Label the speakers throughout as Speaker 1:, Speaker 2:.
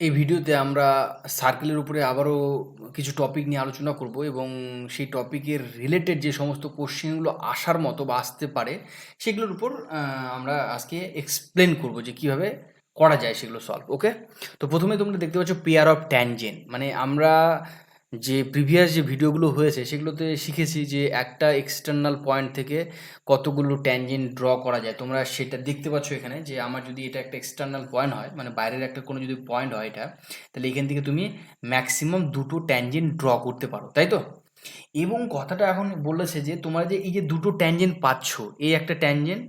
Speaker 1: এই ভিডিওতে আমরা সার্কেলের উপরে আবারও কিছু টপিক নিয়ে আলোচনা করব এবং সেই টপিকের রিলেটেড যে সমস্ত কোশ্চেনগুলো আসার মতো বা আসতে পারে সেগুলোর উপর আমরা আজকে এক্সপ্লেন করব যে কিভাবে করা যায় সেগুলো সলভ। ওকে, তো প্রথমে তোমরা দেখতে পাচ্ছ পেয়ার অফ ট্যানজেন্ট, মানে আমরা যে প্রিভিয়াস যে ভিডিওগুলো হয়েছে সেগুলোতে শিখেছি যে একটা এক্সটার্নাল পয়েন্ট থেকে কতগুলো ট্যানজেন্ট ড্র করা যায়। তোমরা সেটা দেখতে পাচ্ছ এখানে যে আমার যদি এটা একটা এক্সটার্নাল পয়েন্ট হয়, মানে বাইরের একটা কোনো যদি পয়েন্ট হয় এটা, তাহলে এখান থেকে তুমি ম্যাক্সিমাম দুটো ট্যানজেন্ট ড্র করতে পারো, তাই তো? এবং কথাটা এখন বলেছে যে তোমরা যে এই যে দুটো ট্যানজেন্ট পাচ্ছ, এই একটা ট্যানজেন্ট,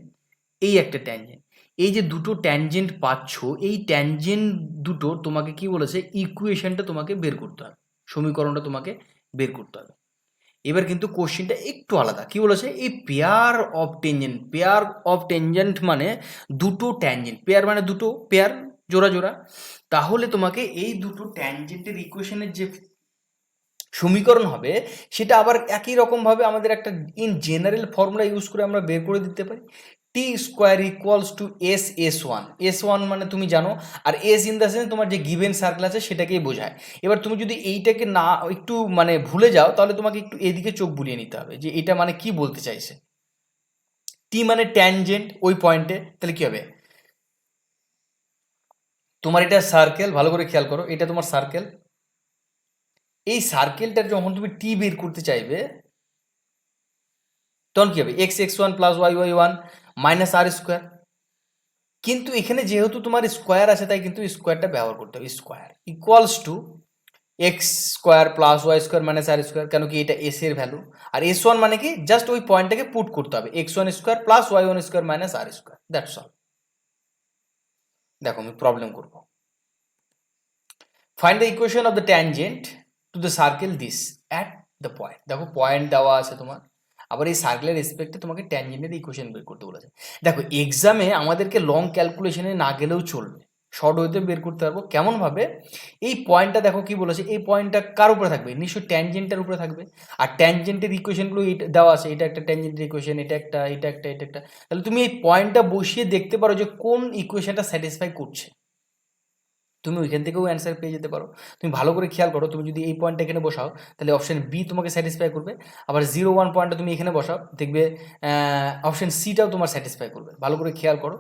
Speaker 1: এই একটা ট্যানজেন্ট, এই যে দুটো ট্যানজেন্ট পাচ্ছ, এই ট্যানজেন্ট দুটো তোমাকে কি বলেছে, ইকুয়েশনটা তোমাকে বের করতে হবে, সমীকরণটা তোমাকে বের করতে হবে। এবার কিন্তু কোশ্চেনটা একটু আলাদা। কি বলেছে, এই pair of tangent, pair of tangent মানে দুটো ট্যানজেন্ট, পেয়ার মানে দুটো, পেয়ার জোড়া জোড়া। তাহলে তোমাকে এই দুটো ট্যানজেন্টের ইকুয়েশনের যে সমীকরণ হবে সেটা আবার একই রকমভাবে আমাদের একটা ইন জেনারেল ফর্মুলা ইউজ করে আমরা বের করে দিতে পারি। T square equals to S one, S one মানে তুমি জানো, আর এস ইন দ্য সেন্স তোমার যে গিভেন সার্কেল আছে সেটাকেই বোঝায়। এবার তুমি যদি এইটাকে না একটু মানে ভুলে যাও তাহলে তোমাকে একটু এদিকে চোখ বুলিয়ে নিতে হবে যে এটা মানে কি বলতে চাইছে। টি মানে ট্যানজেন্ট ওই পয়েন্টে, তাহলে কি হবে, তোমার এটা সার্কেল, ভালো করে খেয়াল করো, এটা তোমার সার্কেল। এই সার্কেলটার যখন তুমি টি বের করতে চাইবে তখন কি হবে, x(x1 + y(y1) - r²। কিন্তু এখানে যেহেতু তোমার স্কোয়ার আছে তাই কিন্তু স্কোয়ারটা ব্যবহার করতে হবে। Square equals two x² + y² - r², কেন কি এটা এস এর ভ্যালু, আর s1 মানে কি জাস্ট ওই পয়েন্টটাকে পুট করতে হবে, x1² + y1² - r², that's all. দেখো আমি প্রবলেম করব, find the equation of the tangent to the circle this at the point. দেখো পয়েন্ট দেওয়া আছে তোমার, আবার এই সার্কেলের রেসপেক্টে তোমাকে ট্যানজেন্টের ইকুয়েশন বের করতে বলেছে। দেখো এক্সামে আমাদেরকে লং ক্যালকুলেশনে না গেলেও চলবে, শর্ট ওয়েতে বের করতে পারবো। কেমনভাবে, এই পয়েন্টটা দেখো কি বলেছে, এই পয়েন্টটা কার উপরে থাকবে, নিশ্চয়ই ট্যানজেন্টের উপরে থাকবে। আর ট্যানজেন্টের ইকুয়েশনগুলো দেওয়া আছে, এটা একটা ট্যানজেন্টের ইকুয়েশন, এটা একটা, এটা একটা, এটা একটা। তাহলে তুমি এই পয়েন্টটা বসিয়ে দেখতে পারো যে কোন ইকুয়েশনটা স্যাটিসফাই করছে, তুমি ওইখান থেকেও অ্যান্সার পেয়ে যেতে পারো। তুমি ভালো করে খেয়াল করো, তুমি যদি এই পয়েন্টটা এখানে বসাও তাহলে অপশন বি তোমাকে স্যাটিসফাই করবে, আবার 0, 1 পয়েন্টটা তুমি এখানে বসাও দেখবে অপশন সিটাও তোমার স্যাটিসফাই করবে। ভালো করে খেয়াল করো,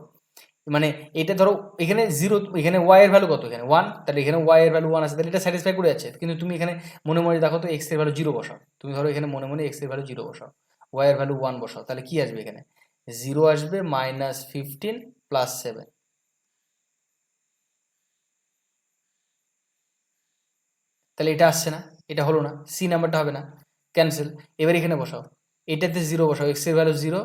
Speaker 1: মানে এটা ধরো এখানে 0, এখানে ওয়াই এর ভ্যালু কত, এখানে 1, তাহলে এখানে ওয়াই এর ভ্যালু 1 আছে, তাহলে এটা স্যাটিসফাই করে যাচ্ছে। কিন্তু তুমি এখানে মনে মনে দেখো তো এক্স এর ভ্যালু 0 বসাও, তুমি ধরো এখানে মনে মনে এক্স এর ভ্যালু 0 বসাও, ওয়াই এর ভ্যালু 1 বসাও, তাহলে কি আসবে, এখানে 0 আসবে, -15 + 7। তাহলে এটা আসছে না, এটা হলো না, সি নাম্বারটা হবে না, ক্যান্সেল। এবার এখানে বসাও, এটাতে 0 বসাও, এক্স এর ভ্যালু 0,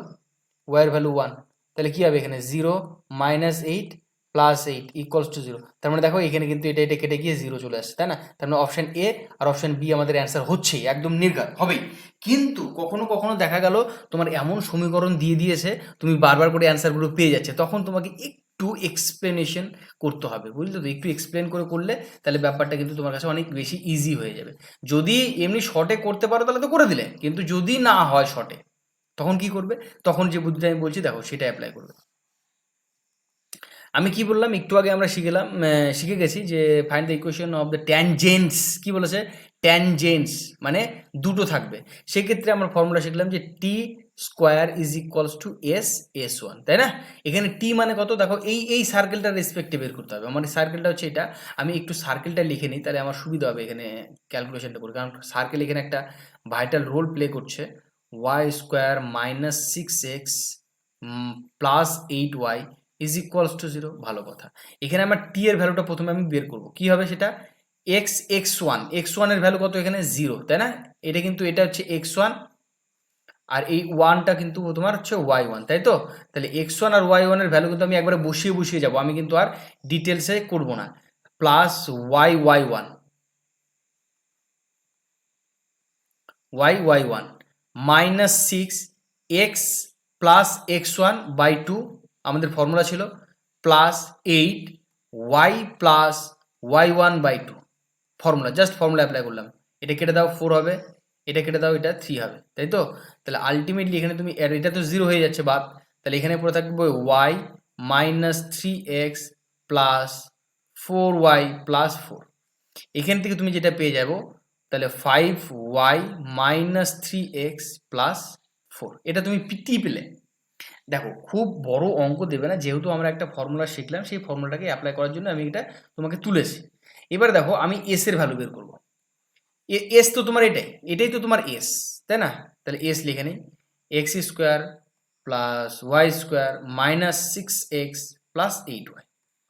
Speaker 1: ওয়াই এর ভ্যালু 1, তাহলে কি হবে এখানে 0 -8 + 8 = 0। তার মানে দেখো এখানে কিন্তু এটা এটা কেটে গিয়ে 0 চলে আসছে, তাই না? তার মানে অপশন এ আর অপশন বি আমাদের অ্যান্সার হচ্ছেই, একদম নির্ঘাত হবেই। কিন্তু কখনো কখনো দেখা গেল তোমার এমন সমীকরণ দিয়ে দিয়েছে তুমি বারবার করে অ্যান্সারগুলো পেয়ে যাচ্ছে, তখন তোমাকে একটু এক্সপ্লেনেশন করতে হবে, বুঝলে তো? একটু এক্সপ্লেন করে করলে তাহলে ব্যাপারটা কিন্তু তোমার কাছে অনেক বেশি ইজি হয়ে যাবে। যদি এমনি শর্টে করতে পারো তাহলে তো করে দিলে, কিন্তু যদি না হয় শর্টে তখন কি করবে, তখন যে বুদ্ধিটা আমি বলছি দেখো সেটা অ্যাপ্লাই করবে। আমি কি বললাম একটু আগে, আমরা শিখে গেছি যে find the equation of the tangents. কি বলেছে, ট্যানজেন্টস মানে দুটো থাকবে। সেক্ষেত্রে আমরা ফর্মুলা শিখলাম যে T square is equals to S one, তাই না? এখানে টি মানে কত, দেখো এই সার্কেলটার রেসপেক্টে বের করতে হবে। আমার সার্কেলটা হচ্ছে এটা, আমি একটু সার্কেলটা লিখে নিই তাহলে আমার সুবিধা হবে এখানে ক্যালকুলেশনটা করে, কারণ সার্কেল এখানে একটা ভাইটাল রোল প্লে করছে। y² - 6x + 8y = 0, ভালো কথা। এখানে আমার টি এর ভ্যালুটা প্রথমে আমি বের করব, কি হবে সেটা, x1 এর ভ্যালু কত, এখানে 0, তাই না? এটা কিন্তু এটা হচ্ছে x1, আর এই 1টা কিন্তু তোমার হচ্ছে y1, তাই তো? তাহলে x1 আর y1 এর ভ্যালু কিন্তু আমি একবারে বসিয়ে বসিয়ে যাব, আমি কিন্তু আর ডিটেলসে করব না। প্লাস y1 -6x + x1/2, আমাদের ফর্মুলা ছিল, +8y + y1/2, formula, just formula apply করলাম। এটা কেটে দাও 4 হবে, এটা কেটে দাও এটা 3 হবে, তাই তো? তাহলে আলটিমেটলি এখানে তুমি, এটা তো 0 হয়ে যাচ্ছে বাদ, তাহলে এখানে পড়ে থাকবে y - 3x + 4y প্লাস 4। এখান থেকে তুমি যেটা পেয়ে যাবো তাহলে 5y মাইনাস 3x প্লাস 4। এটা তুমি পিটি পেলে। দেখো খুব বড় অঙ্ক দেবে না, যেহেতু আমরা একটা ফর্মুলা শিখলাম সেই ফর্মুলাটাকে অ্যাপ্লাই করার জন্য আমি এটা তোমাকে তুলেছি। এবার দেখো আমি এস এর ভ্যালু বের করবো। এস তো তোমার এটাই তো তোমার এস, তাই না? তাহলে এস লিখে নিই, x square plus y square minus 6x plus 8y।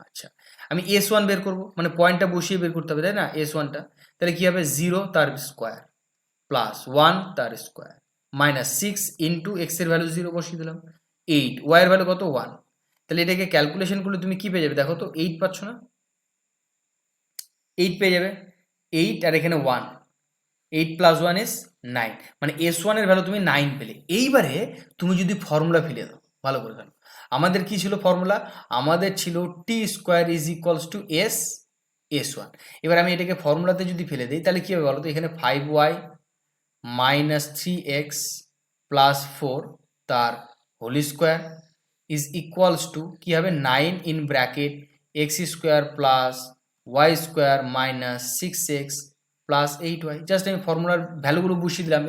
Speaker 1: আচ্ছা, আমি এস ওয়ান বের করবো, মানে পয়েন্টটা বসিয়ে বের করতে হবে, তাই না? এস ওয়ানটা তাহলে কী হবে, 0 তার স্কোয়ার প্লাস 1 তার স্কোয়ার মাইনাস 6 ইন্টু এক্স এর ভ্যালু 0 বসিয়ে দিলাম, 8, ওয়াই এর ভ্যালু কত 1। তাহলে এটাকে ক্যালকুলেশন করলে তুমি কি পেয়ে যাবে, দেখো তো 8 পাচ্ছ না, 8 পেয়ে যাবে, 8 আর এখানে 1, 8 প্লাস 1 ইজ 9, মানে এস ওয়ানের ভ্যালু তুমি 9 পেলে। এইবারে তুমি যদি ফর্মুলা ফেলে দাও, ভালো করে জানো আমাদের কি ছিল ফর্মুলা, আমাদের ছিল T square is equals to S one. এবার আমি এটাকে ফর্মুলাতে যদি ফেলে দিই তাহলে কী হবে বলো তো, এখানে 5y মাইনাস 3x প্লাস 4 তার whole square is equals to কী হবে, 9 in bracket x square plus y square minus 6x plus 8y। Just আমি ফর্মুলার ভ্যালুগুলো বসিয়ে দিলাম,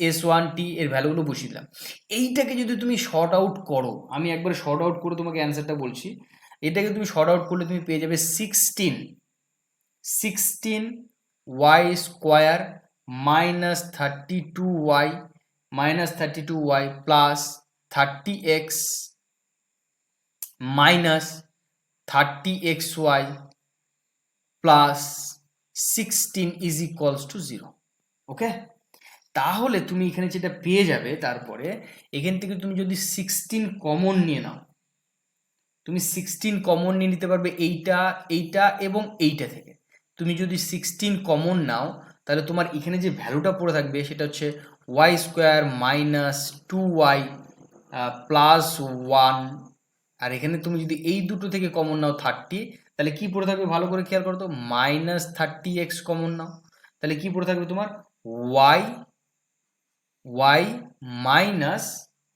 Speaker 1: এস ওয়ান টি এর ভ্যালুগুলো বসিয়ে দিলাম। এইটাকে যদি তুমি শর্ট আউট করো, আমি একবার শর্ট আউট করে তোমাকে অ্যান্সারটা বলছি, এটাকে তুমি শর্ট আউট করলে তুমি পেয়ে যাবে 16 y square minus 32y plus 30x minus 30xy plus 16 is equals to 0। Okay, তাহলে তুমি এখানে যেটা পেয়ে যাবে, তারপরে এখান থেকে তুমি যদি 16 কমন নিয়ে নাও, তুমি 16 কমন নিয়ে নিতে পারবে এইটা এবং এইটা থেকে। তুমি যদি 16 কমন নাও তাহলে তোমার এখানে যে ভ্যালুটা পড়ে থাকবে সেটা হচ্ছে y square minus 2y plus 1। আর এখানে তুমি যদি এই দুটো থেকে কমন নাও 30, তাহলে কি পড়ে থাকবে ভালো করে খেয়াল করো তো, মাইনাস 30x কমন নাও, তাহলে কি পড়ে থাকবে তোমার y মাইনাস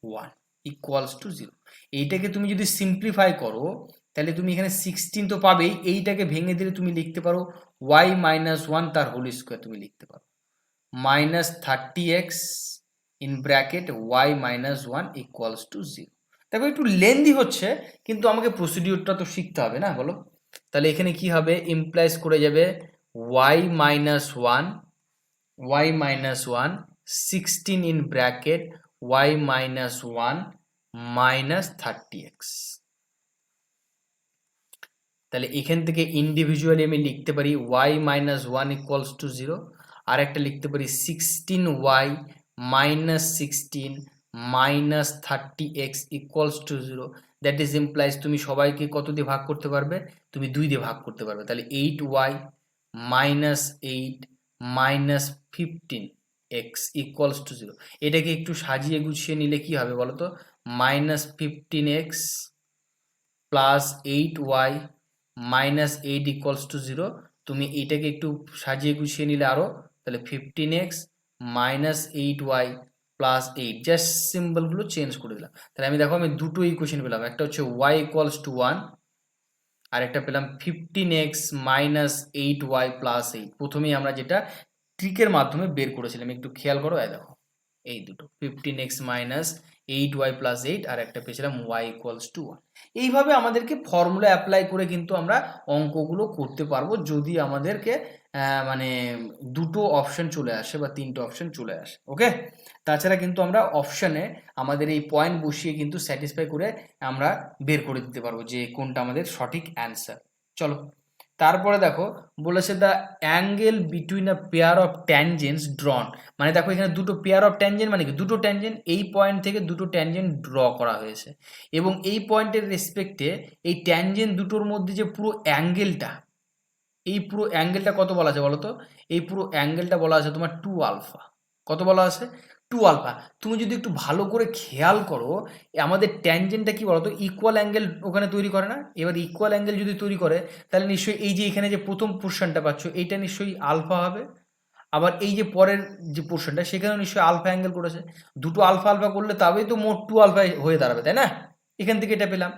Speaker 1: 1 ইকুয়ালস টু 0। এইটাকে তুমি যদি সিম্পলিফাই করো তাহলে তুমি এখানে 16 তো পাবেই, এইটাকে ভেঙে দিলে তুমি লিখতে পারো y মাইনাস 1 তার হোল স্কোয়ার তুমি লিখতে পারো minus 30x in bracket y minus 1 equals to 0। দেখো একটু লেন্দি হচ্ছে, কিন্তু আমাকে প্রসিডিউরটা তো শিখতে হবে না, বলো? তাহলে এখানে কি হবে, ইমপ্লাইজ করে যাবে y minus 1 16 in bracket y minus 1 minus 30x। তাহলে এখান থেকে ইন্ডিভিজুয়ালি আমি লিখতে পারি y minus 1 equals to 0, আর একটা লিখতে পারি 16y minus 16 minus 30x equals to 0। That is implies তুমি সবাইকে কত দিয়ে ভাগ করতে পারবে, তুমি 2 দিয়ে ভাগ করতে পারবে। তাহলে 8y minus 8 minus 15x equals to 0। এটাকে একটু সাজিয়ে গুছিয়ে নিলে কি হবে বলো তো, minus 15x plus 8y minus 8 equals to 0। তুমি এটাকে একটু সাজিয়ে গুছিয়ে নিলে আরও, তাহলে 15x minus 8y plus 8, just সিম্বলগুলো চেঞ্জ করে দিলাম। তাহলে আমি দেখো আমি দুটো ইকুয়েশন পেলাম, একটা হচ্ছে y ইকুয়ালস টু 1 আর একটা পেলাম 15x মাইনাস 8y প্লাস 8। প্রথমেই আমরা যেটা ট্রিকের মাধ্যমে বের করেছিলাম, একটু খেয়াল করো, দেখো এই দুটো 15x মাইনাস 8y প্লাস 8 আর একটা পেয়েছিলাম y ইকুয়ালস টু 1। এইভাবে আমাদেরকে ফর্মুলা অ্যাপ্লাই করে কিন্তু আমরা অঙ্কগুলো করতে পারবো, যদি আমাদেরকে মানে দুটো অপশন চলে আসে বা তিনটে অপশন চলে আসে। ওকে, তাছাড়া কিন্তু আমরা অপশানে আমাদের এই পয়েন্ট বসিয়ে কিন্তু স্যাটিসফাই করে আমরা বের করে দিতে পারবো যে কোনটা আমাদের সঠিক অ্যান্সার। চলো তারপরে দেখো বলেছে the angle between a pair of tangents ড্রন। মানে দেখো এখানে দুটো পেয়ার অফ ট্যানজেন্ট মানে কি, দুটো ট্যানজেন্ট, এই পয়েন্ট থেকে দুটো ট্যানজেন্ট ড্র করা হয়েছে এবং এই পয়েন্টের রেসপেক্টে এই ট্যানজেন্ট দুটোর মধ্যে যে পুরো অ্যাঙ্গেলটা, এই পুরো অ্যাঙ্গেলটা কত বলা আছে বলো তো, এই পুরো অ্যাঙ্গেলটা বলা আছে তোমার 2 আলফা। কত বলা আছে, 2 আলফা। তুমি যদি একটু ভালো করে খেয়াল করো, আমাদের ট্যানজেন্টটা কি বলতো, ইকুয়াল অ্যাঙ্গেল ওখানে তৈরি করে না? এবার ইকুয়াল অ্যাঙ্গেল যদি তৈরি করে তাহলে নিশ্চয়ই এই যে এখানে যে প্রথম পোর্শনটা পাচ্ছ এইটা নিশ্চয়ই আলফা হবে, আবার এই যে পরের যে পোর্শনটা সেখানেও নিশ্চয়ই আলফা অ্যাঙ্গেল করেছে। দুটো আলফা আলফা করলে তবেই তো মোট 2 আলফা হয়ে দাঁড়াবে, তাই না? এখান থেকে এটা পেলাম।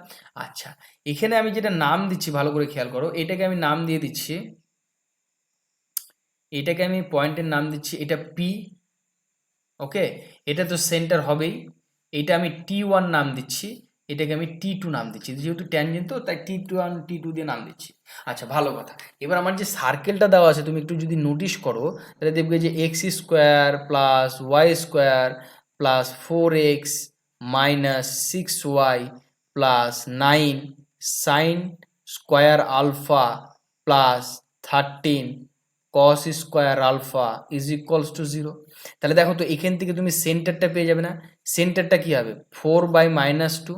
Speaker 1: আচ্ছা, এখানে আমি যেটা নাম দিচ্ছি ভালো করে খেয়াল করো, এটাকে আমি নাম দিয়ে দিচ্ছি, এটাকে আমি পয়েন্টের নাম দিচ্ছি, এটা পি। ওকে, এটা তো সেন্টার হবেই। এটা আমি T1 নাম দিচ্ছি, এটাকে আমি T2 নাম দিচ্ছি, যেহেতু ট্যানজেন্ট তো তাই T1 T2 দিয়ে নাম দিচ্ছি। আচ্ছা, ভালো কথা। এবার আমার যে সার্কেলটা দেওয়া আছে তুমি একটু যদি নোটিশ করো তাহলে দেখবে যে x square plus y square plus 4x minus 6y plus 9 sine square alpha plus 13 cos square alpha is equals to 0। তাহলে দেখো তো এখান থেকে তুমি সেন্টারটা পেয়ে যাবে না? সেন্টারটা কি হবে? 4/-2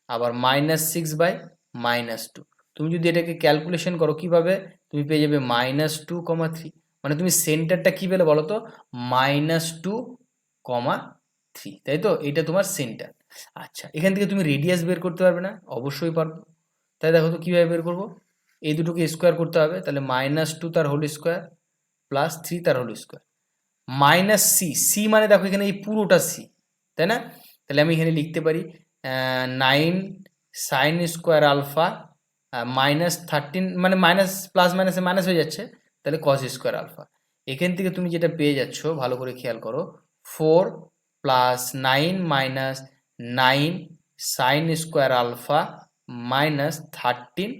Speaker 1: আবার -6/-2। তুমি যদি এটাকে ক্যালকুলেশন করো কিভাবে, তুমি পেয়ে যাবে -2,3। মানে তুমি সেন্টারটা কি পেলে বলো তো? -2,3, তাই তো? এটা তোমার সেন্টার। আচ্ছা, এখান থেকে তুমি রেডিয়াস বের করতে পারবে না? অবশ্যই পারবো। তাই দেখো তো কিভাবে বের করবো। এই দুটোকে স্কোয়ার করতে হবে, তাহলে -2 তার হোল স্কোয়ার প্লাস 3 তার whole square minus C. C মানে দেখো এখানে এই পুরোটা সি, তাই না? তাহলে আমি এখানে লিখতে পারি 9 সাইন স্কোয়ার আলফা -13, মানে মাইনাস প্লাস মাইনাসে মাইনাস হয়ে যাচ্ছে, তাহলে কস স্কোয়ার আলফা। এখান থেকে তুমি যেটা পেয়ে যাচ্ছ ভালো করে খেয়াল করো, 4 plus 9 minus 9 sine square alpha -13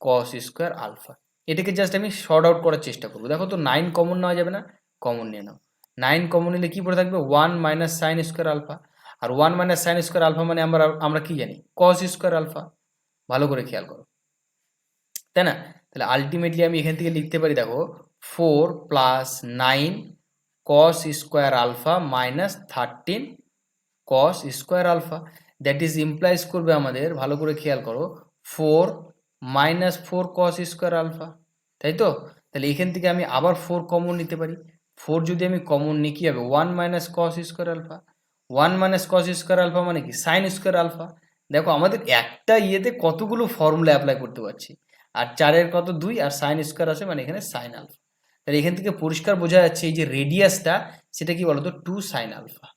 Speaker 1: cos square alpha. এটাকে জাস্ট আমি শর্ট আউট করার চেষ্টা করবো। দেখো তো 9 কমন নেওয়া যাবে না? কমন নিয়ে নাও। 9 কমন নিলে কি পড়ে থাকবে? 1 মাইনাস সাইন স্কোয়ার আলফা। আর 1 মাইনাস সাইন স্কোয়ার আলফা মানে আমরা কি জানি? Cos square alpha. ভালো করে খেয়াল করো, তাই না? তাহলে আলটিমেটলি আমি এখান থেকে লিখতে পারি, দেখো 4 plus 9 cos square alpha minus 13 cos square alpha. That is implies করবে আমাদের, ভালো করে খেয়াল করো, 4 মাইনাস 4 কস স্কোয়ার আলফা, তাই তো? তাহলে এখান থেকে আমি আবার 4 কমন নিতে পারি। 4 যদি আমি কমন নিই কি হবে? 1 minus cos square alpha. 1 minus cos square alpha মানে কি? Sine square alpha. দেখো আমাদের একটা ইয়েতে কতগুলো ফর্মুলা অ্যাপ্লাই করতে পারছি। আর 4-এর কত? 2, আর সাইন স্কোয়ার আছে মানে এখানে সাইন আলফা। তাহলে এখান থেকে পরিষ্কার বোঝা যাচ্ছে এই যে রেডিয়াসটা, সেটা কি বলতো? 2 সাইন আলফা।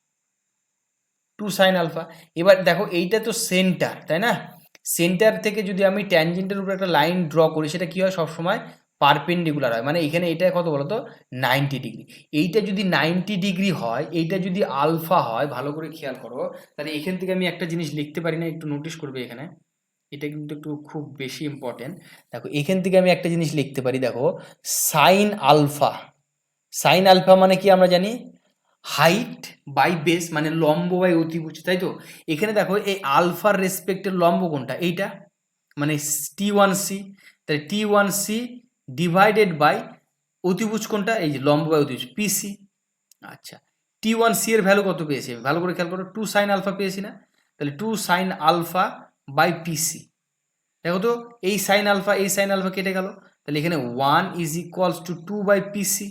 Speaker 1: 2 sine alpha. এবার দেখো এইটা তো সেন্টার, তাই না? সেন্টার থেকে যদি আমি ট্যানজেন্টের উপর একটা লাইন ড্র করি, সেটা কি হয়? সবসময় পারপেন্ডিকুলার হয়। মানে এখানে এটা কত বলতো? 90 ডিগ্রি। এইটা যদি 90 ডিগ্রি হয়, এইটা যদি আলফা হয়, ভালো করে খেয়াল করো, তাহলে এখান থেকে আমি একটা জিনিস লিখতে পারি না? একটু নোটিশ করবে এখানে, এটা কিন্তু একটু খুব বেশি ইম্পর্টেন্ট। দেখো এখান থেকে আমি একটা জিনিস লিখতে পারি, দেখো সাইন আলফা। সাইন আলফা মানে কি আমরা জানি? হাইট বাই বেস, মানে লম্ব বাই অতিভুজ, তাই তো? এখানে দেখো এই আলফার রেসপেক্টের লম্ব কোনটা? এইটা, মানে T1C। তাহলে T1C ডিভাইডেড বাই অতিভুজ কোনটা? এই যে লম্ব বাই অতিভুজ, পিসি। আচ্ছা, T1C এর ভ্যালু কত পেয়েছি? ভালো করে খেয়াল করো, 2 সাইন আলফা পেয়েছি না? তাহলে 2 সাইন আলফা বাই পিসি। দেখো তো এই সাইন আলফা এই সাইন আলফা কেটে গেল, তাহলে এখানে 1 is equals to 2 by PC.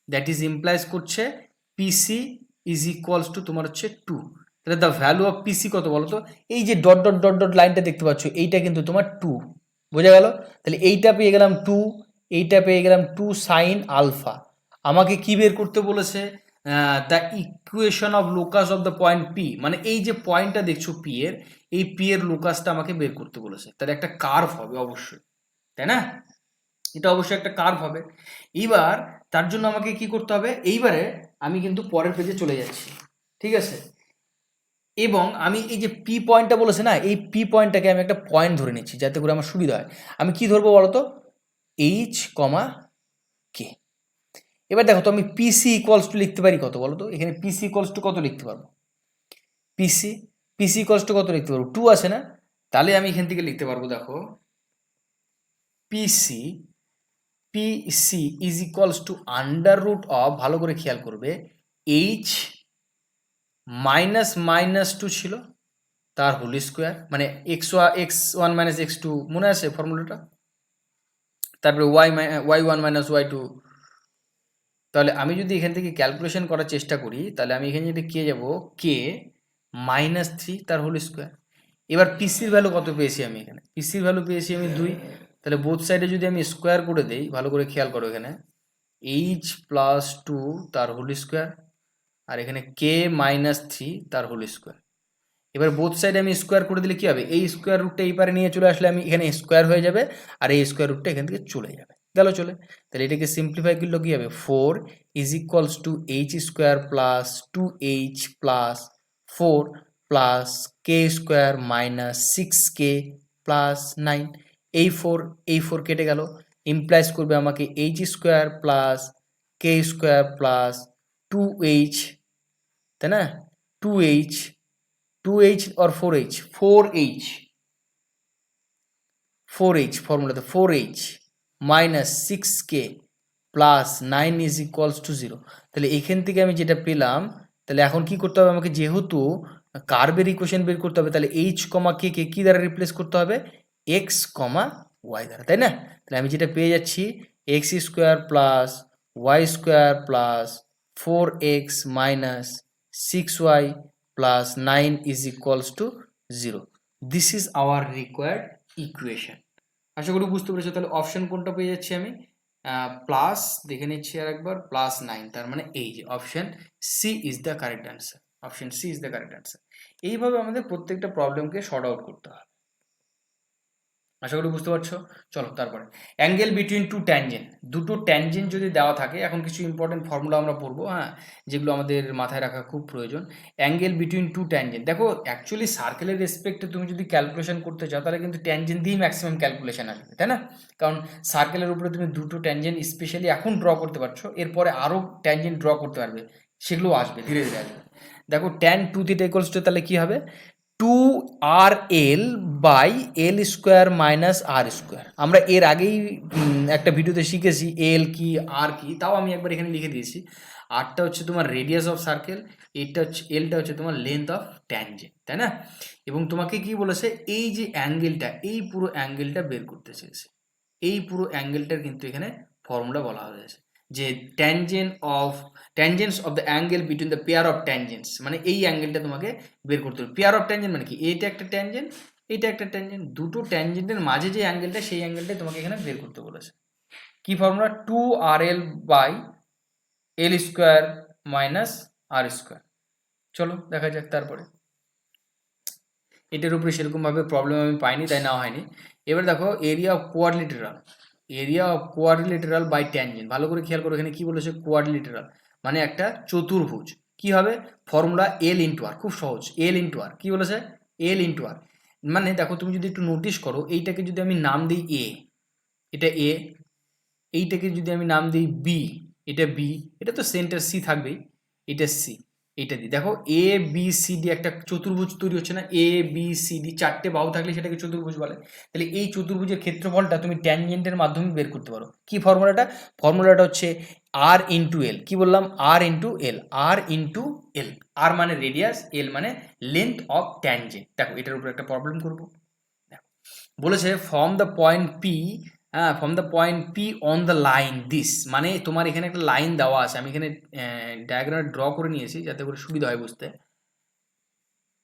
Speaker 1: That is implies করছে পিসি ইজ ইকুয়ালস টু তোমার হচ্ছে 2। তাহলে দ্য ভ্যালু অফ পিসি কত বলো তো? এই যে ডট ডট ডট ডট লাইনটা দেখতে পাচ্ছ, এইটা কিন্তু তোমার 2। বোঝা গেল? তাহলে এইটা পেয়ে গেলাম 2, এইটা পেয়ে গেলাম 2 সাইন আলফা। আমাকে কি বের করতে বলেছে? The equation of locus of the point P, মানে এই যে পয়েন্টটা দেখছো পি এর, এই পি এর লোকাসটা আমাকে বের করতে বলেছে। তাহলে একটা কার্ভ হবে অবশ্যই, তাই না? এটা অবশ্যই একটা কার্ভ হবে। এইবার তার জন্য আমাকে কি করতে হবে? এইবারে আমি কিন্তু পরের পেজে চলে যাচ্ছি, ঠিক আছে? এবং আমি এই যে পি পয়েন্টটা বলেছে না, এই পি পয়েন্টটাকে আমি একটা পয়েন্ট ধরে নিচ্ছি যাতে করে আমার সুবিধা হয়। আমি কি ধরবো বলতো? এইচ কমা কে। এবার দেখো তো আমি পিসি ইকুয়ালস টু লিখতে পারি কত বলতো? এখানে পিসি ইকুয়ালস টু কত লিখতে পারবো? পিসি পিসি ইকুয়ালস টু কত লিখতে পারবো? 2 আছে না? তাহলে আমি এখান থেকে লিখতে পারবো, দেখো PC PC is equals to under root of, ভালো করে খেয়াল করবে, এইচ মাইনাস মাইনাস 2 ছিল তার হোল স্কোয়ার, মানে x1 মাইনাস x2, মনে আছে ফর্মুলাটা? তারপরে y1 মাইনাস y2। তাহলে আমি যদি এখান থেকে ক্যালকুলেশন করার চেষ্টা করি, তাহলে আমি এখানে যদি কে যাব, কে -3 তার হোল স্কোয়ার। এবার পিসির ভ্যালু কত পেয়েছি আমি? এখানে পিসির ভ্যালু পেয়েছি আমি 2। তাহলে বোথ সাইডে যদি আমি স্কোয়ার করে দেই, ভালো করে খেয়াল করো, এখানে এইচ প্লাস 2 তার হোল স্কোয়ার, আর এখানে কে -3 তার হোল স্কোয়ার। এবার বোথ সাইডে আমি স্কোয়ার করে দিলে কি হবে, এই স্কোয়ার রুটটা এই পারে নিয়ে চলে আসলে আমি এখানে স্কোয়ার হয়ে যাবে, আর এই স্কোয়ার রুটটা এখান থেকে চলে যাবে, গেল চলে। তাহলে এটাকে সিম্পলিফাই করলে কি হবে, 4 is equals two H square plus 2h plus 4 plus K square minus 6k plus 9। এই ফোর কেটে গেল, ইমপ্লাইজ করবে আমাকে H square plus K square plus 2h, তাই না, 2h, 2h or 4h, 4h ফর্মুলাতে 4h minus 6k plus 9 is equals to 0। তাহলে এখান থেকে আমি যেটা পেলাম, তাহলে এখন কি করতে হবে আমাকে, যেহেতু কার্ভের ইকুয়েশন বের করতে হবে, তাহলে h কমা কে কে কী দ্বারা রিপ্লেস করতে হবে, x কমা y দ্বারা, তাই না। তাহলে আমি যেটা পেয়ে যাচ্ছি x square plus y square plus 4x minus 6y plus 9 is equals to 0। This is our required equation. আশা করি বুঝতে পেরেছো। তাহলে অপশন কোনটা পেয়ে যাচ্ছি আমি, প্লাস, দেখে নিচ্ছি আর একবার, +9, তার মানে এই যে option C is the correct answer, option C is the correct answer. এইভাবে আমাদের প্রত্যেকটা প্রবলেমকে শর্ট আউট করতে হবে। আশা করি বুঝতে পারছো। চলো তারপরে, অ্যাঙ্গেল বিটুইন টু ট্যানজেন্ট, দুটো ট্যানজেন্ট যদি দেওয়া থাকে, এখন কিছু ইম্পর্টেন্ট ফর্মুলা আমরা পড়বো, হ্যাঁ, যেগুলো আমাদের মাথায় রাখা খুব প্রয়োজন। অ্যাঙ্গেল বিটুইন টু ট্যানজেন্ট, দেখো অ্যাকচুয়ালি সার্কেলের রেসপেক্টে তুমি যদি ক্যালকুলেশন করতে চাও, তাহলে কিন্তু ট্যানজেন্ট দিয়েই ম্যাক্সিমাম ক্যালকুলেশন আসবে, তাই না। কারণ সার্কেলের উপরে তুমি দুটো ট্যানজেন্ট স্পেশালি এখন ড্র করতে পারছো, এরপরে আরও ট্যানজেন্ট ড্র করতে পারবে, সেগুলো আসবে, ধীরে ধীরে আসবে। দেখো ট্যান 2θ = তাহলে কি হবে, 2RL by L square minus R square. আমরা এর আগেই একটা ভিডিওতে শিখেছি এল কি আর কি, তাও আমি একবার এখানে লিখে দিয়েছি। আরটা হচ্ছে তোমার রেডিয়াস অফ সার্কেল, এটা হচ্ছে এলটা হচ্ছে তোমার লেন্থ অফ ট্যানজেন্ট, তাই না। এবং তোমাকে কি বলেছে, এই যে অ্যাঙ্গেলটা, এই পুরো অ্যাঙ্গেলটা বের করতে চেয়েছে, এই পুরো অ্যাঙ্গেলটার কিন্তু এখানে ফর্মুলা বলা হয়েছে, যে tangents of the angle between the pair of tangents, মানে এই অ্যাঙ্গেলটা তোমাকে বের করতে হবে। পেয়ার অফ ট্যানজেন্ট মানে কি, এইটা একটা ট্যানজেন্ট, এইটা একটা ট্যানজেন্ট, দুটো ট্যানজেন্টের মাঝে যে অ্যাঙ্গেলটা, সেই অ্যাঙ্গেলটাই তোমাকে এখানে বের করতে বলেছে। কি formula, 2RL by L square minus R square. চলো দেখা যাক তারপরে। এটার উপরে সেরকমভাবে প্রবলেম আমি পাইনি, তাই নেওয়া হয়নি। এবার দেখো area of quadrilateral, area of quadrilateral by tangent, ভালো করে খেয়াল করো এখানে কি বলেছে, কোয়াড্রিলেটারাল মানে একটা চতুর্ভুজ। কি হবে, ফর্মুলা এল ইন্টু আর, খুব সহজ, এল ইন্টু আর। কি বলেছে, এল ইন্টু আর, মানে দেখো তুমি যদি একটু নোটিস করো, এইটাকে যদি আমি নাম দিই এ, এটা এ, এইটাকে যদি আমি নাম দিই বি, এটা বি, এটা তো সেন্টার সি থাকবেই, এটা সি, এটা দি, দেখো এ বি সি ডি একটা চতুর্ভুজ তৈরি হচ্ছে না, এ বি সি ডি চারটে বাহু থাকলে সেটাকে চতুর্ভুজ বলে। তাহলে এই চতুর্ভুজের ক্ষেত্রফলটা তুমি ট্যানজেন্টের মাধ্যমে বের করতে পারো। কি ফর্মুলাটা, ফর্মুলাটা হচ্ছে আর ইন্টু এল। কি বললাম, আর ইন্টু এল, আর ইন্টু এল, আর মানে রেডিয়াস, এল মানে লেন্থ অফ ট্যানজেন্ট। দেখো এটার উপর একটা প্রবলেম করবো, বলেছে ফ্রম দ্য পয়েন্ট পি, হ্যাঁ, from the point P on the line this, মানে তোমার এখানে একটা লাইন দেওয়া আছে, আমি এখানে ডায়াগ্রামে ড্র করে নিয়েছি যাতে করে সুবিধা হয় বুঝতে।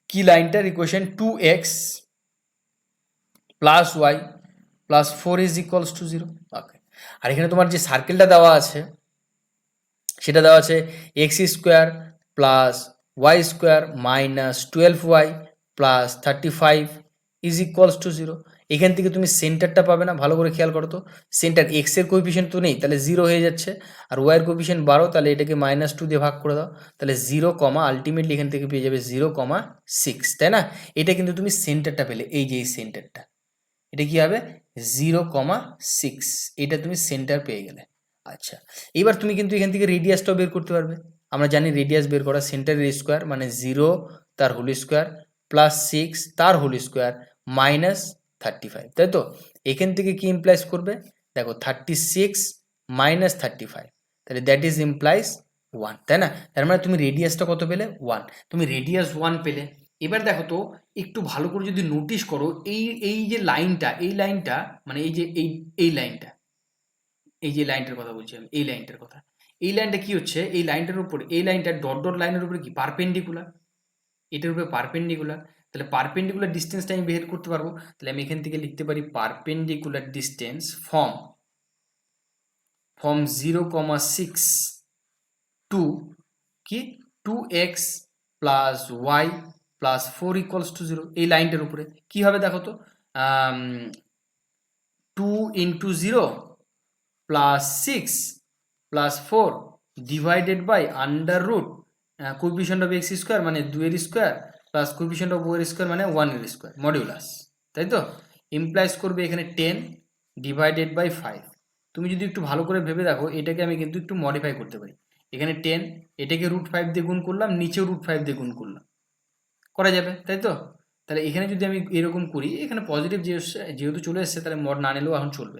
Speaker 1: কি লাইনটার equation, 2x plus y plus 4 is equals to 0। Okay, আর এখানে তোমার যে সার্কেলটা দেওয়া আছে, সেটা দেওয়া আছে x square plus y square minus 12y plus 35 is equals to 0। এখান থেকে তুমি সেন্টারটা পাবে না, ভালো করে খেয়াল করো তো, সেন্টার এক্স এর কোএফিসিয়েন্ট তো নেই, তাহলে 0 হয়ে যাচ্ছে, আর ওয়াই এর কোএফিসিয়েন্ট 12, তাহলে এটাকে -2 দিয়ে ভাগ করে দাও, তাহলে 0, আলটিমেটলি এখান থেকে পেয়ে যাবে 0,6, তাই না। এটা কিন্তু তুমি সেন্টারটা পেলে, এই যে এই সেন্টারটা, এটা কি হবে 0,6, এটা তুমি সেন্টার পেয়ে গেলে। আচ্ছা, এবার তুমি কিন্তু এখান থেকে রেডিয়াসটাও বের করতে পারবে। আমরা জানি রেডিয়াস বের করা, সেন্টারের স্কোয়ার মানে 0 তার হোল স্কোয়ার প্লাস 6 তার হোল স্কোয়ার মাইনাস 35, তাই তো। এখান থেকে কি ইমপ্লাইজ করবে, দেখো 36 মাইনাস 35, তাহলে দ্যাট ইজ ইমপ্লাইজ 1, তাই না। তার মানে তুমি রেডিয়াসটা কত পেলে, 1, তুমি রেডিয়াস 1 পেলে। এবার দেখো তো, একটু ভালো করে যদি নোটিস করো, এই এই যে লাইনটা, এই লাইনটা মানে এই যে এই লাইনটা, এই যে লাইনটার কথা বলছি আমি, এই লাইনটার কথা, এই লাইনটা কি হচ্ছে, এই লাইনটার উপরে, এই লাইনটা ডট ডট লাইনের উপরে কি পারপেন্ডিকুলার, এটার উপরে পারপেন্ডিকুলার। তাহলে পারপেন্ডিকুলার ডিস্টেন্সটা আমি বের করতে পারবো, তাহলে আমি এখান থেকে লিখতে পারি পারপেন্ডিকুলার ডিস্টেন্স ফ্রম 0,6 টু কি 2x plus y plus 4 equals to 0, এই লাইনটার উপরে কি হবে দেখো তো, 2 into 0 plus 6 plus 4 divided by under root coefficient of x square মানে 2 এর square plus coefficient of y square মানে 1 এর স্কোয়ার মডিউলাস, তাই তো? ইমপ্লাইজ করবে এখানে 10 ডিভাইডেড বাই 5। তুমি যদি একটু ভালো করে ভেবে দেখো, এটাকে আমি কিন্তু একটু মডিফাই করতে পারি। এখানে 10, এটাকে √5 দিয়ে গুণ করলাম, নিচেও √5 দিয়ে গুণ করলাম, করা যাবে, তাই তো? তাহলে এখানে যদি আমি এরকম করি, এখানে পজিটিভ যেহেতু চলে এসছে, তাহলে মড না নিলেও এখন চলবে।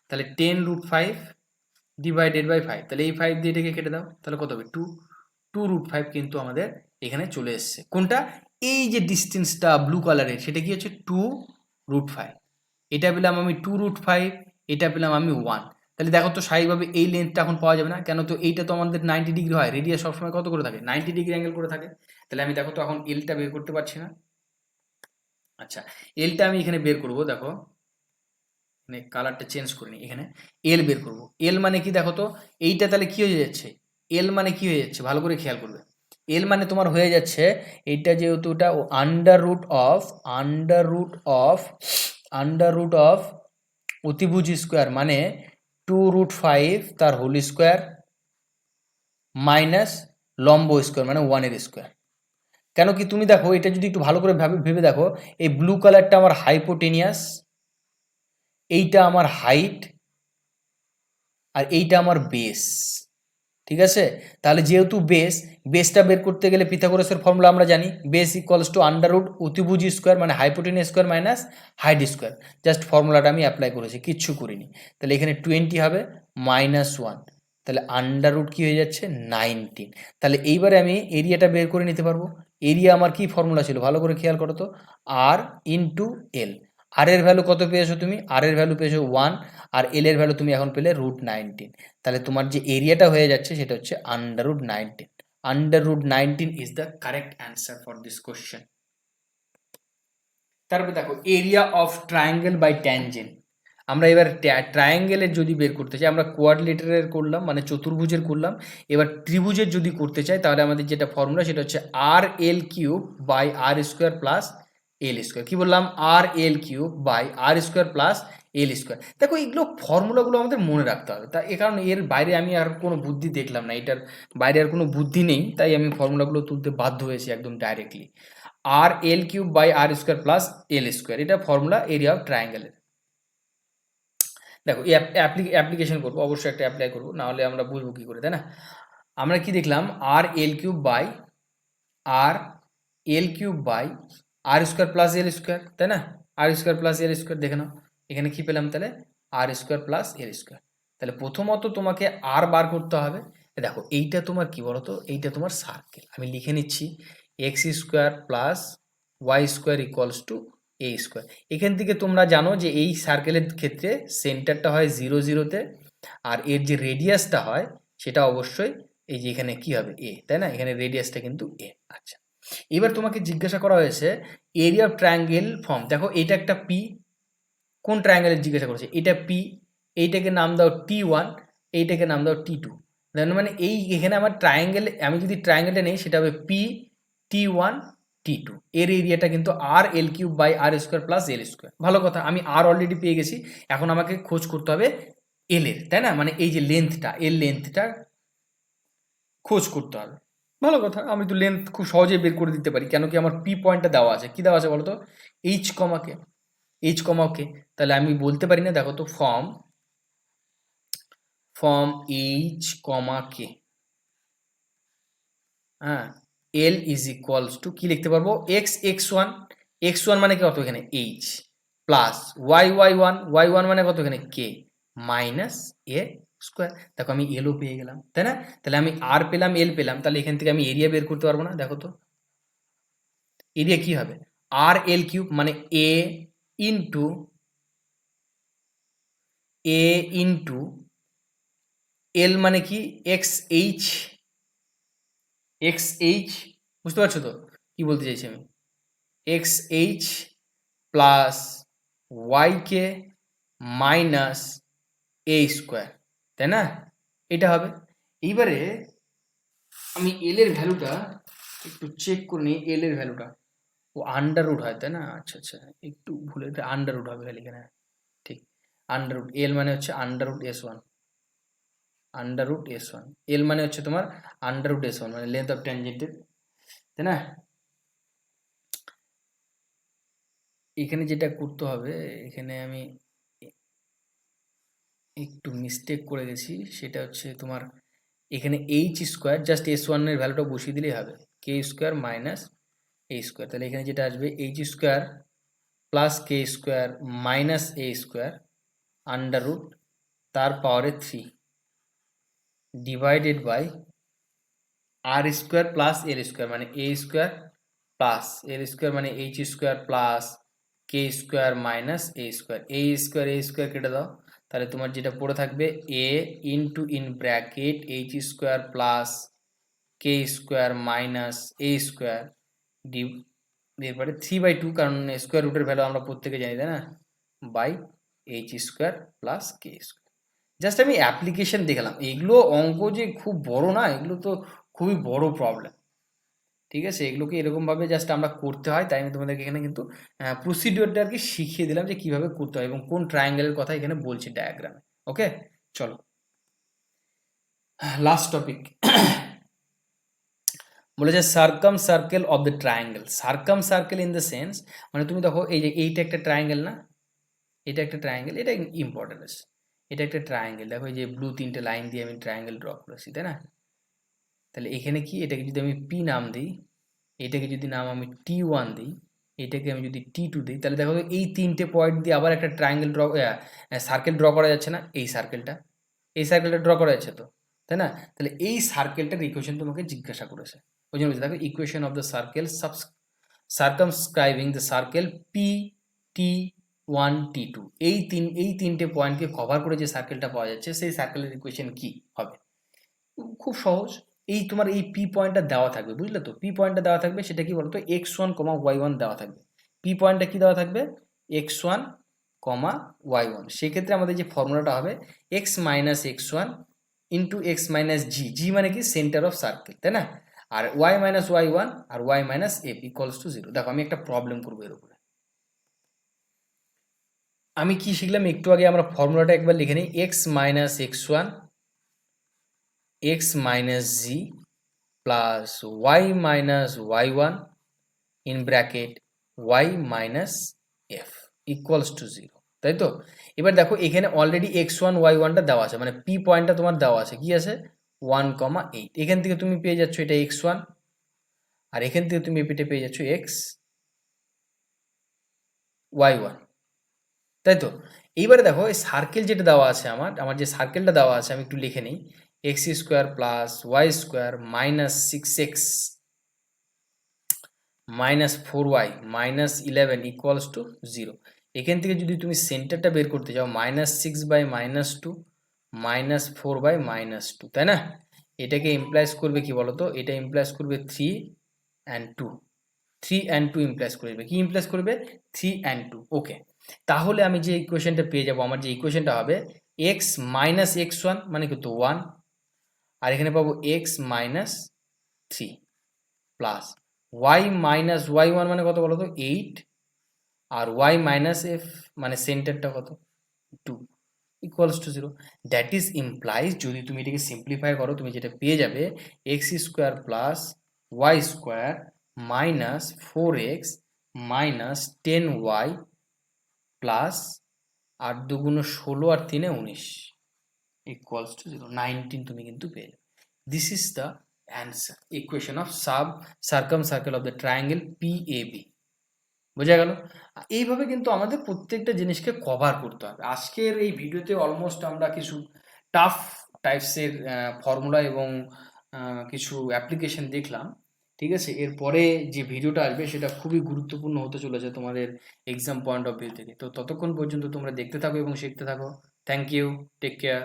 Speaker 1: তাহলে 10√5 ডিভাইডেড বাই 5, তাহলে এই 5 দিয়ে এটাকে কেটে দাও, তাহলে কত হবে 2 2√5 কিন্তু আমাদের এখানে চলে এসছে। কোনটা? এই যে ডিস্টেন্সটা ব্লু কালারের, সেটা কি হচ্ছে 2√5। এটা পেলাম আমি 2√5, এটা পেলাম আমি 1। তাহলে দেখো তো স্বাভাবিকভাবে এই লেন্থটা এখন পাওয়া যাবে না, কেন? তো এইটা তো আমাদের 90 ডিগ্রি হয়, রেডিয়াস সবসময় কত করে থাকে? 90 ডিগ্রি অ্যাঙ্গেল করে থাকে। তাহলে আমি দেখো তো এখন এলটা বের করতে পারছি না। আচ্ছা, এলটা আমি এখানে বের করব, দেখো মানে কালারটা চেঞ্জ করে নিই, এখানে এল বের করব। এল মানে কি দেখো তো, এইটা তাহলে কি হয়ে যাচ্ছে? এল মানে কি হয়ে যাচ্ছে ভালো করে খেয়াল করবে। এল মানে তোমার হয়ে যাচ্ছে এইটা, যেহেতু এটা আন্ডার রুট অফ অতিভুজ স্কোয়ার মানে 2√5 তার হোল স্কোয়ার মাইনাস লম্ব স্কোয়ার মানে 1 এর স্কোয়ার। কেন কি তুমি দেখো, এটা যদি একটু ভালো করে ভেবে দেখো, এই ব্লু কালারটা আমার হাইপোটেনিয়াস, এইটা আমার হাইট, আর এইটা আমার বেস, ঠিক আছে? তাহলে যেহেতু বেসটা বের করতে গেলে পিথাগোরাসের ফর্মুলা আমরা জানি, base equals to under root অতিভুজ স্কোয়ার মানে hypotenuse square minus height square. Just ফর্মুলাটা আমি অ্যাপ্লাই করেছি, কিচ্ছু করিনি। তাহলে এখানে 20 হবে -1, তাহলে আন্ডার রুট কী হয়ে যাচ্ছে 19। তাহলে এইবারে আমি এরিয়াটা বের করে নিতে পারবো। এরিয়া আমার কি ফর্মুলা ছিল ভালো করে খেয়াল করো তো, আর ইন্টু এল। আর এর ভ্যালু কত পেয়েছো তুমি? আর এর ভ্যালু পেয়েছো 1, আর এল এর ভ্যালু তুমি এখন পেলে √19। তাহলে তোমার যে এরিয়াটা হয়ে যাচ্ছে সেটা হচ্ছে √19। √19 is the correct answer for this question. তারপরে দেখো area of triangle by tangent. আমরা এবার ট্রায়াঙ্গেলের যদি বের করতে চাই, আমরা কোয়াড্রিলেটারের করলাম মানে চতুর্ভুজের করলাম, এবার ত্রিভুজের যদি করতে চাই তাহলে আমাদের যেটা ফর্মুলা সেটা হচ্ছে RL³ by R square plus L square. কী বললাম? RL³ by R square plus L square. দেখো এইগুলো ফর্মুলাগুলো আমাদের মনে রাখতে হবে, তা এ কারণে এর বাইরে আমি আর কোনো বুদ্ধি দেখলাম না, এটার বাইরে আর কোনো বুদ্ধি নেই, তাই আমি ফর্মুলাগুলো তুলতে বাধ্য হয়েছি একদম directly. RL³ by R square plus L square, এটা ফর্মুলা এরিয়া অফ ট্রায়াঙ্গেলের। দেখো অ্যাপ্লিকেশন করবো, অবশ্যই একটা অ্যাপ্লাই করবো, নাহলে আমরা বুঝবো কী করে, তাই না? আমরা কি দেখলাম? RL³ by R square plus L square, তাই না? R square plus L square, দেখে নাও এখানে কি পেলাম তাহলে, R square plus L square. তাহলে প্রথমত তোমাকে আর বার করতে হবে। দেখো এইটা তোমার কি বলতো, এইটা তোমার সার্কেল, আমি লিখে নিচ্ছি x² plus y² equals to a square. এখান থেকে তোমরা জানো যে এই সার্কেলের ক্ষেত্রে সেন্টারটা হয় 0 0-তে, আর এর যে রেডিয়াসটা হয় সেটা অবশ্যই এই যে এখানে কি হবে a, তাই না? এখানে রেডিয়াসটা কিন্তু a। আচ্ছা, এবার তোমাকে জিজ্ঞাসা করা হয়েছে এরিয়া অফ ট্রায়াঙ্গেল ফর্ম। দেখো এটা একটা পি, কোন ট্রায়াঙ্গেলের জিজ্ঞাসা করেছে? এটা পি, এইটাকে নাম দাও T1, এইটাকে নাম দাও T2। মানে এই এখানে আমার ট্রায়াঙ্গেল, আমি যদি ট্রায়াঙ্গেলটা নেই সেটা হবে P, T1, T2। এর এরিয়াটা কিন্তু RL³ by R square plus L square. ভালো কথা, আমি আর অলরেডি পেয়ে গেছি, এখন আমাকে খোঁজ করতে হবে এল এর, তাই না? মানে এই যে লেন্থটা, এর লেন্থটা খোঁজ করতে হবে। ভালো কথা, আমি তো লেন্থ খুব সহজেই বের করে দিতে পারি, কেন কি আমার পি পয়েন্টটা দেওয়া আছে। কি দেওয়া আছে বলো তো? এইচ কমাকে, তাহলে আমি বলতে পারি না, দেখো তো ফর্ম H, হ্যাঁ, এল ইজ ইকুয়ালস টু কি লিখতে পারবো? x1 মানে কত এখানে এইচ, প্লাস y1 মানে কত এখানে কে, মাইনাস এ স্কোয়ার। দেখো আমি এলও পেয়ে গেলাম, তাই না? তাহলে আমি আর পেলাম, এল পেলাম, তাহলে এখান থেকে আমি এরিয়া বের করতে পারবো না? দেখো তো এরিয়া কি হবে? RL³ মানে এ ইন্টু এল মানে কি XH, বুঝতে পারছো তো কি বলতে চাইছি আমি? XH plus ওয়াইকে minus A square, তাই না? এটা হবে। এইবারে আমি এল এর ভ্যালুটা একটু চেক করে নিই, এল এর ভ্যালুটা ও আন্ডার রুট হয় তাই না? আচ্ছা আচ্ছা, একটু ভুলে আন্ডার রুট হবে খালি এখানে, ঠিক। আন্ডার রুট এল মানে হচ্ছে under root S one, under root S one, L মানে হচ্ছে তোমার আন্ডার রুট এস ওয়ান মানে লেন্থ অফ ট্যানজেন্টের, তাই না? এখানে যেটা করতে হবে, এখানে আমি একটু মিস্টেক করে গেছি, সেটা হচ্ছে তোমার এখানে এইচ স্কোয়ার জাস্ট এস ওয়ানের ভ্যালুটা বসিয়ে দিলেই হবে, K square minus A square, তাহলে এখানে যেটা আসবে H square plus K square minus A square under root তার পাওয়ারে 3 divided by R square plus এর স্কোয়ার মানে এ স্কোয়ার প্লাস এর স্কোয়ার মানে H square plus K square minus A square, A square কেটে দাও, তাহলে তোমার যেটা পড়ে থাকবে A into in bracket H square plus K square minus A square D, এরপরে 3/2, কারণ স্কোয়ার রুটের ভ্যালু আমরা প্রত্যেকে জানি তাই না, by H square plus K square. Just আমি অ্যাপ্লিকেশন দেখালাম, এগুলো অঙ্ক যে খুব বড় না, এগুলো তো খুবই বড় প্রবলেম, ঠিক আছে? এগুলোকে এরকমভাবে জাস্ট আমরা করতে হয়, তাই আমি তোমাদেরকে এখানে কিন্তু প্রসিডিওরটা আর কি শিখিয়ে দিলাম যে কীভাবে করতে হয় এবং কোন ট্রায়াঙ্গেলের কথা এখানে বলছি ডায়াগ্রামে। ওকে, চলো লাস্ট টপিক। বলেছে circum circle of the triangle. Circum circle in the sense, মানে তুমি দেখো এই যে এইটা একটা ট্রায়াঙ্গেল না, এটা একটা ট্রায়াঙ্গেল, এটা ইম্পর্টেন্ট আছে, এটা একটা ট্রায়াঙ্গেল, দেখো এই যে ব্লু 3টে লাইন দিয়ে আমি ট্রায়াঙ্গেল ড্র করেছি তাই না? তাহলে এখানে কি, এটাকে যদি আমি পি নাম দিই, এটাকে যদি নাম আমি T1 দিই, এটাকে আমি যদি T2 দিই, তাহলে দেখো এই 3টে পয়েন্ট দিয়ে আবার একটা ট্রায়াঙ্গেল ড্র, সার্কেল ড্র করা যাচ্ছে না? এই সার্কেলটা ড্র করা যাচ্ছে তো, তাই না? তাহলে এই সার্কেলটার ইকুয়েশন তোমাকে জিজ্ঞাসা করেছে, ওই জন্য দেখো equation of the circle circumscribing the circle P T1 T2, এই তিনটে পয়েন্টকে কভার করে যে সার্কেলটা পাওয়া যাচ্ছে সেই সার্কেলের ইকুয়েশন কি হবে? খুব সহজ, এই তোমার এই পি পয়েন্টটা দেওয়া থাকবে, বুঝলে তো? পি পয়েন্টটা দেওয়া থাকবে, সেটা কি বলতো, x1, y1 দেওয়া থাকবে। পি পয়েন্টটা কি দেওয়া থাকবে, x1, y1। সেক্ষেত্রে আমাদের যে ফর্মুলাটা হবে x minus x1 into x minus G, G মানে কি সেন্টার অফ সার্কেল, তাই না? আর y মাইনাস y1 আর y minus F equals to 0। দেখো আমি একটা প্রবলেম করবো এর উপরে, আমি কি শিখলাম একটু আগে, আমরা ফর্মুলাটা একবার লিখে নিই, x minus x1 x minus G plus y minus y1 in bracket y minus F equals to 0, তাই তো? এবার দেখো এখানে অলরেডি x1 y1টা দেওয়া আছে, মানে পি পয়েন্টটা তোমার দেওয়া আছে, কি আছে 1,8। এখান থেকে তুমি পেয়ে যাচ্ছ এটা x1, আর এখান থেকে তুমি এপিটে পেয়ে যাচ্ছ x y1, তাই তো? এইবারে দেখো এই সার্কেল যেটা দেওয়া আছে, আমার যে সার্কেলটা দেওয়া আছে আমি একটু লিখে নিই, x square plus y square minus 6x minus 4y minus 11 equals to 0। এখান থেকে যদি তুমি সেন্টারটা বের করতে চাও, -6/-2 -4/-2, তাই না? এটাকে ইমপ্লাইজ করবে কি বলতো, এটা ইমপ্লাইজ করবে 3 and 2, 3 and 2 ইমপ্লাইজ করবে, কি ইমপ্লাইজ করবে 3 and 2। ওকে, তাহলে আমি যে ইকুয়েশনটা পেয়ে যাব, আমার যে ইকুয়েশনটা হবে x মাইনাস x1 মানে কিন্তু 1, আর এখানে পাবো x minus 3 plus y minus y1 মানে কত বলো তো 8, আর y মাইনাস f মানে সেন্টারটা কত 2 equals to 0। That is implies, যদি তুমি এটাকে সিম্পলিফাই করো তুমি যেটা পেয়ে যাবে x square plus y square minus 4x minus 10y plus 8 দুগুণ 16 আর 3 19 ইকুয়ালস টু 0, 19 তুমি কিন্তু পেয়ে যাবে। This is the answer, equation of circum circle of the triangle PAB। বোঝা গেল? এইভাবে কিন্তু আমাদের প্রত্যেকটা জিনিসকে কভার করতে হবে। আজকের এই ভিডিওতে অলমোস্ট আমরা কিছু টাফ টাইপসের ফর্মুলা এবং কিছু অ্যাপ্লিকেশন দেখলাম, ঠিক আছে? এরপরে যে ভিডিওটা আসবে সেটা খুবই গুরুত্বপূর্ণ হতে চলেছে তোমাদের এক্সাম পয়েন্ট অফ ভিউ থেকে। তো ততক্ষণ পর্যন্ত তোমরা দেখতে থাকো এবং শিখতে থাকো। Thank you, take care.